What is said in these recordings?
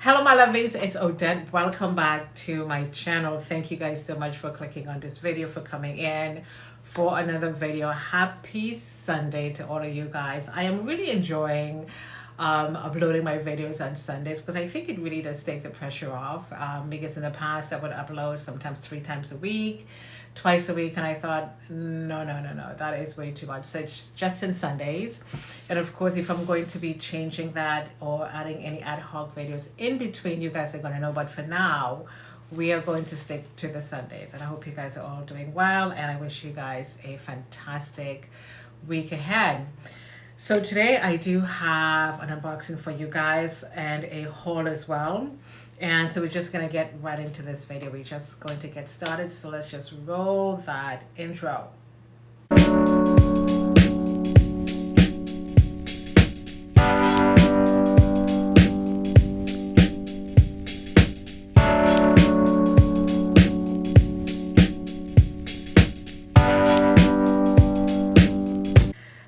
Hello my lovelies, it's Odette. Welcome back to my channel. Thank you guys so much for clicking on this video, for coming in for another video. Happy Sunday to all of you guys. I am really enjoying uploading my videos on Sundays because I think it really does take the pressure off, because in the past I would upload sometimes 3 times a week, twice a week, and I thought no, that is way too much. So it's just in Sundays. And of course, if I'm going to be changing that or adding any ad hoc videos in between, you guys are going to know. But for now, we are going to stick to the Sundays, and I hope you guys are all doing well, and I wish you guys a fantastic week ahead. So today I do have an unboxing for you guys and a haul as well. And so we're just going to get right into this video. We're just going to get started. So let's just roll that intro.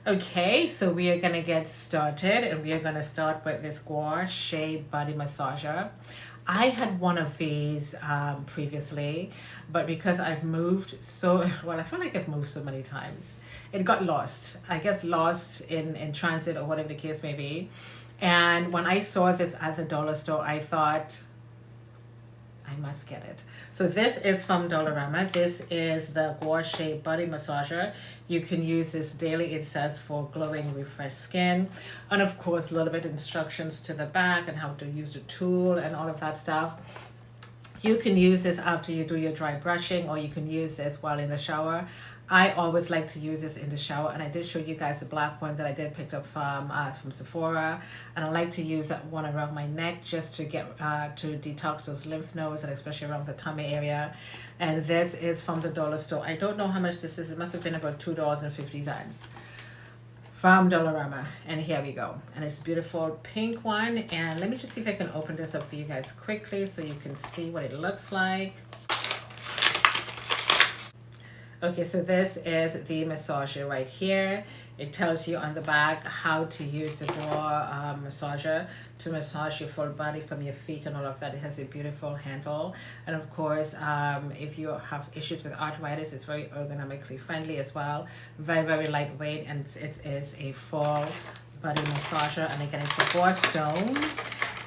Okay, so we are going to get started, and we are going to start with this Gua Sha Body Massager. I had one of these previously, but because I've moved so, well, I feel like I've moved so many times. It got lost. I guess lost in transit or whatever the case may be. And when I saw this at the dollar store, I thought, I must get it. So this is from Dollarama. This is the Gua Sha Body Massager. You can use this daily. It says for glowing, refreshed skin. And of course, a little bit instructions to the back and how to use the tool and all of that stuff. You can use this after you do your dry brushing, or you can use this while in the shower. I always like to use this in the shower, and I did show you guys the black one that I did pick up from Sephora, and I like to use that one around my neck just to get to detox those lymph nodes, and especially around the tummy area. And this is from the dollar store. I don't know how much this is. It must have been about $2.50 from Dollarama, and here we go. And it's beautiful pink one. And let me just see if I can open this up for you guys quickly so you can see what it looks like. Okay, so this is the massager right here. It tells you on the back how to use the Gua massager to massage your full body from your feet and all of that. It has a beautiful handle. And of course, if you have issues with arthritis, it's very ergonomically friendly as well. Very, very lightweight, and it is a full body massager. And again, it's a Gua stone.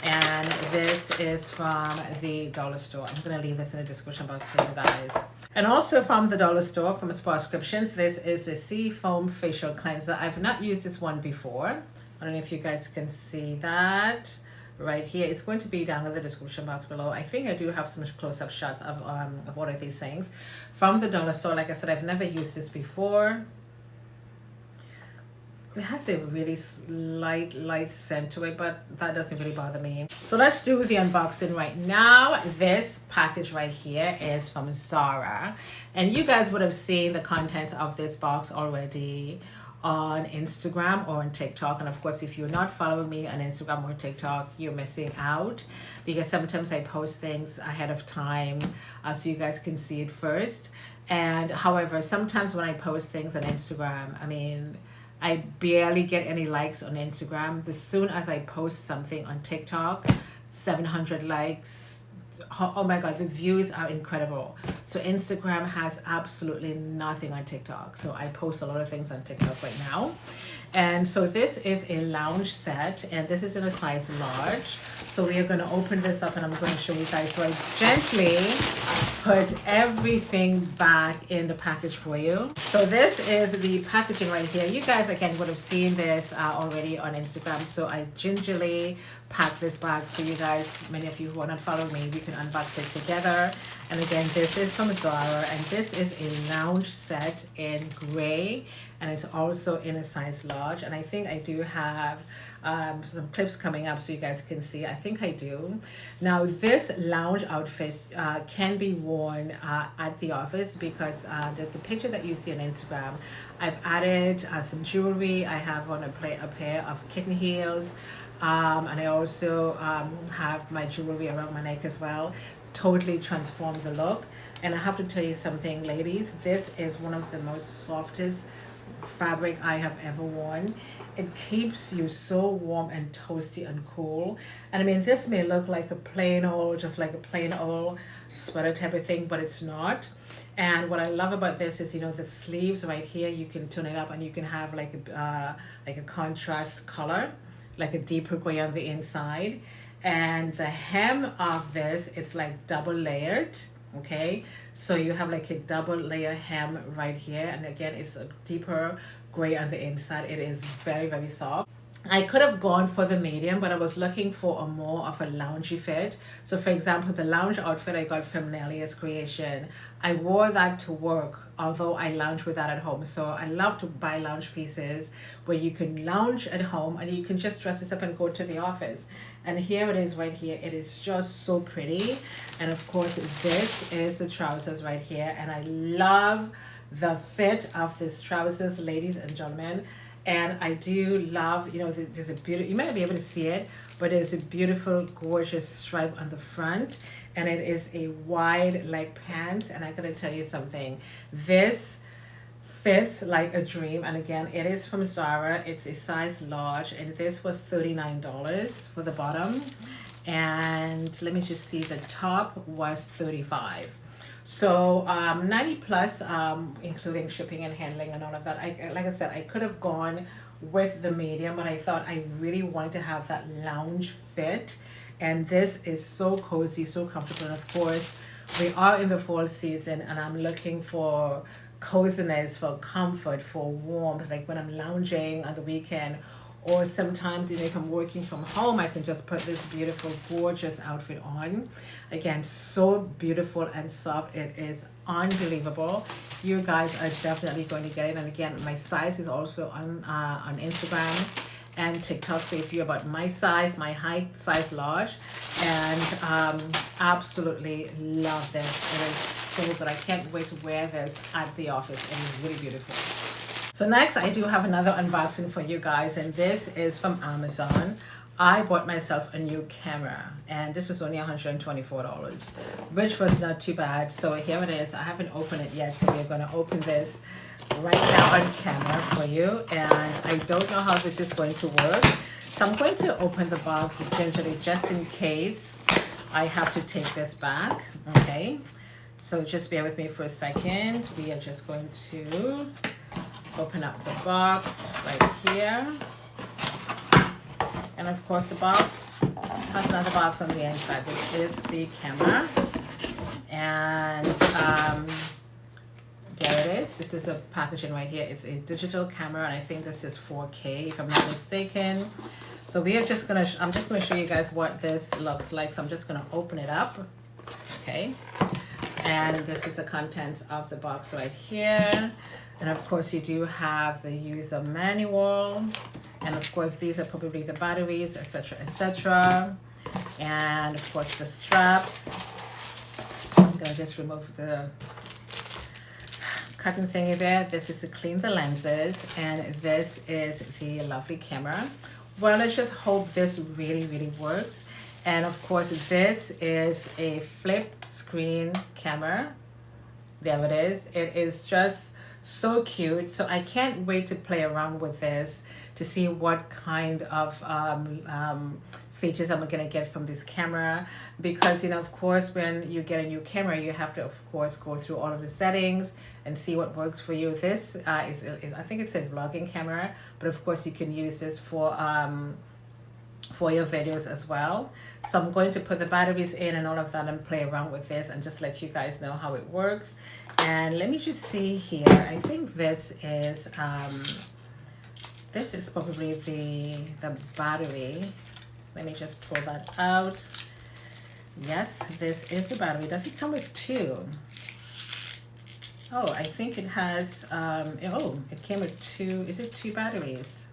And this is from the dollar store. I'm going to leave this in the description box for you guys. And also from the dollar store, from Spascriptions, this is a Sea Foam Facial Cleanser. I've not used this one before. I don't know if you guys can see that right here. It's going to be down in the description box below. I think I do have some close-up shots of one of these things. From the dollar store, like I said, I've never used this before. It has a really light scent to it, but that doesn't really bother me. So let's do the unboxing right now. This package right here is from Zara, and you guys would have seen the contents of this box already on Instagram or on TikTok. And of course, if you're not following me on Instagram or TikTok, you're missing out, because sometimes I post things ahead of time so you guys can see it first. And however, sometimes when I post things on Instagram, I mean, I barely get any likes on Instagram. As soon as I post something on TikTok, 700 likes. Oh my God, the views are incredible. So Instagram has absolutely nothing on TikTok. So I post a lot of things on TikTok right now. And so this is a lounge set, and this is in a size large. So we are going to open this up, and I'm going to show you guys. So I gently put everything back in the package for you. So this is the packaging right here. You guys again would have seen this already on Instagram. So I gingerly pack this bag so you guys, many of you who are not following me, we can unbox it together. And again, this is from Zara, and this is a lounge set in gray, and it's also in a size large. And I think I do have some clips coming up so you guys can see. I think I do. Now this lounge outfit can be worn at the office, because the picture that you see on Instagram, I've added some jewelry. I have on a pair of kitten heels, and I also have my jewelry around my neck as well. Totally transformed the look. And I have to tell you something, ladies, this is one of the most softest fabric I have ever worn. It keeps you so warm and toasty and cool. And I mean, this may look like a plain old, just like a plain old sweater type of thing, but it's not. And what I love about this is, you know, the sleeves right here, you can tune it up and you can have like a contrast color, like a deeper gray on the inside. And the hem of this, it's like double layered. Okay, so you have like a double layer hem right here, and again it's a deeper gray on the inside. It is very, very soft. I could have gone for the medium, but I was looking for a more of a loungy fit. So for example, the lounge outfit I got from Nelly's Creation, I wore that to work, although I lounge with that at home. So I love to buy lounge pieces where you can lounge at home and you can just dress this up and go to the office. And here it is right here. It is just so pretty. And of course, this is the trousers right here. And I love the fit of these trousers, ladies and gentlemen. And I do love, you know, there's a beautiful, you might not be able to see it, but there's a beautiful, gorgeous stripe on the front. And it is a wide leg pants. And I gotta tell you something, this fits like a dream. And again, it is from Zara. It's a size large, and this was $39 for the bottom. And let me just see, the top was $35. So 90 plus, including shipping and handling and all of that. Like I said, I could have gone with the medium, but I thought I really wanted to have that lounge fit. And this is so cozy, so comfortable. And of course, we are in the fall season, and I'm looking for coziness, for comfort, for warmth. Like when I'm lounging on the weekend, or sometimes, you know, if I'm working from home, I can just put this beautiful, gorgeous outfit on. Again, so beautiful and soft. It is unbelievable. You guys are definitely going to get it. And again, my size is also on Instagram and TikTok. So if you're about my size, my height, size large, and absolutely love this. It is so good. I can't wait to wear this at the office. It is really beautiful. So next, I do have another unboxing for you guys, and this is from Amazon. I bought myself a new camera, and this was only $124, which was not too bad. So here it is. I haven't opened it yet, so we're going to open this right now on camera for you. And I don't know how this is going to work, so I'm going to open the box gingerly just in case I have to take this back. Okay, so just bear with me for a second. We are just going to open up the box right here, and of course the box has another box on the inside, which is the camera. And there it is. This is a packaging right here. It's a digital camera, and I think this is 4K if I'm not mistaken. So we are just gonna I'm just gonna show you guys what this looks like. So I'm just gonna open it up. Okay, and this is the contents of the box right here. And of course, you do have the user manual, and of course, these are probably the batteries, etc., etc. And of course, the straps. I'm gonna just remove the cutting thingy there. This is to clean the lenses, and this is the lovely camera. Well, let's just hope this really, really works. And of course, this is a flip screen camera. There it is. It is just so cute. So I can't wait to play around with this to see what kind of features I'm gonna get from this camera, because you know, of course, when you get a new camera, you have to of course go through all of the settings and see what works for you. This is I think it's a vlogging camera, but of course you can use this for your videos as well. So I'm going to put the batteries in and all of that and play around with this and just let you guys know how it works. And let me just see here. I think this is probably the battery. Let me just pull that out. Yes, this is the battery. Does it come with two? Oh, I think it has it came with two. Is it two batteries?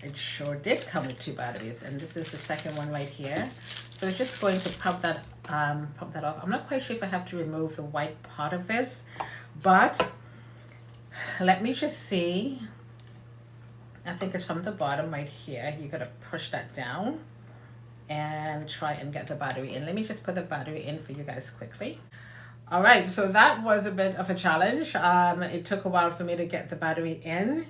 It sure did come with two batteries, and this is the second one right here. So I'm just going to pop that off. I'm not quite sure if I have to remove the white part of this, but let me just see. I think it's from the bottom right here. You gotta push that down and try and get the battery in. Let me just put the battery in for you guys quickly. All right, so that was a bit of a challenge. It took a while for me to get the battery in.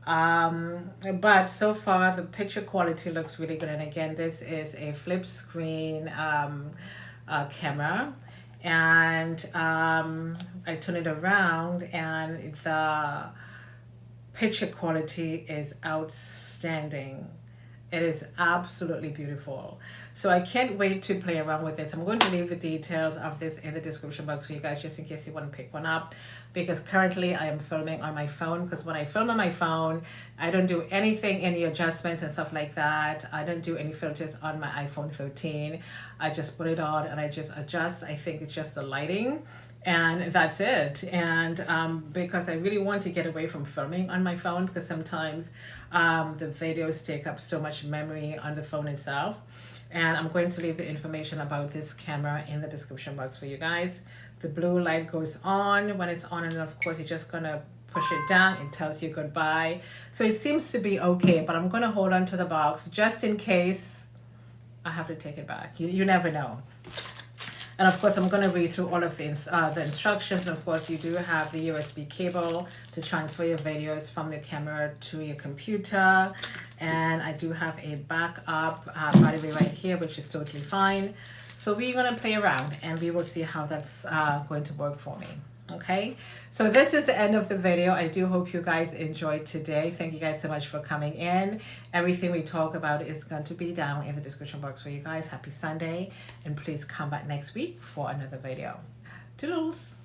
But so far the picture quality looks really good. And again, this is a flip screen camera. And I turn it around and the picture quality is outstanding. It is absolutely beautiful. So I can't wait to play around with this. I'm going to leave the details of this in the description box for you guys, just in case you want to pick one up, because currently I am filming on my phone, because when I film on my phone, I don't do anything, any adjustments and stuff like that. I don't do any filters on my iPhone 13. I just put it on and I just adjust. I think it's just the lighting, and that's it. And because I really want to get away from filming on my phone, because sometimes the videos take up so much memory on the phone itself. And I'm going to leave the information about this camera in the description box for you guys. The blue light goes on when it's on, and of course you're just gonna push it down. It tells you goodbye. So it seems to be okay, but I'm gonna hold on to the box just in case I have to take it back. You never know. And of course, I'm going to read through all of the instructions. And of course, you do have the USB cable to transfer your videos from the camera to your computer. And I do have a backup battery right here, which is totally fine. So we're going to play around and we will see how that's going to work for me. Okay, so this is the end of the video. I do hope you guys enjoyed today. Thank you guys so much for coming in. Everything we talk about is going to be down in the description box for you guys. Happy Sunday, and please come back next week for another video. Toodles.